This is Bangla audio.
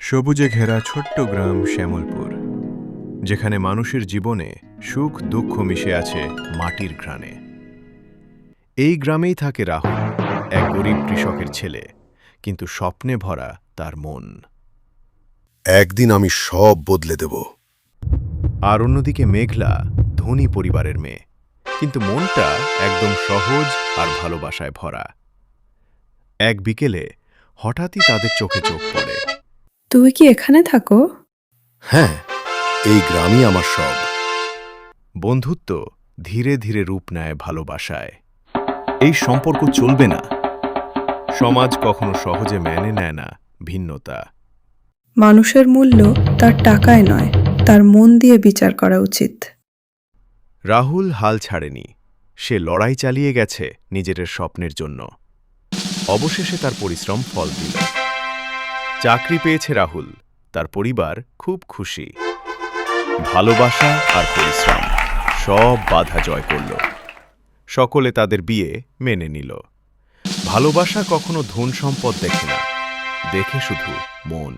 সবুজে ঘেরা ছোট্ট গ্রাম শ্যামলপুর, যেখানে মানুষের জীবনে সুখ দুঃখ মিশে আছে মাটির ঘ্রাণে। এই গ্রামেই থাকে রাহুল, এক গরিব কৃষকের ছেলে, কিন্তু স্বপ্নে ভরা তার মন। একদিন আমি সব বদলে দেব। আর অন্যদিকে মেঘলা, ধনী পরিবারের মেয়ে, কিন্তু মনটা একদম সহজ আর ভালোবাসায় ভরা। এক বিকেলে হঠাৎই তাদের চোখে চোখ পড়ে। তুই কি এখানে থাকো? হ্যাঁ, এই গ্রামই আমার সব। বন্ধুত্ব ধীরে ধীরে রূপ নেয় ভালোবাসায়। এই সম্পর্ক চলবে না। সমাজ কখনো সহজে মেনে নেয় না ভিন্নতা। মানুষের মূল্য তার টাকায় নয়, তার মন দিয়ে বিচার করা উচিত। রাহুল হাল ছাড়েনি। সে লড়াই চালিয়ে গেছে নিজের স্বপ্নের জন্য। অবশেষে তার পরিশ্রম ফল দিল। চাকরি পেয়েছে রাহুল, তার পরিবার খুব খুশি। ভালোবাসা আর পরিশ্রম সব বাধা জয় করল। সকলে তাদের বিয়ে মেনে নিল। ভালোবাসা কখনো ধন সম্পদ দেখে না, দেখে শুধু মন।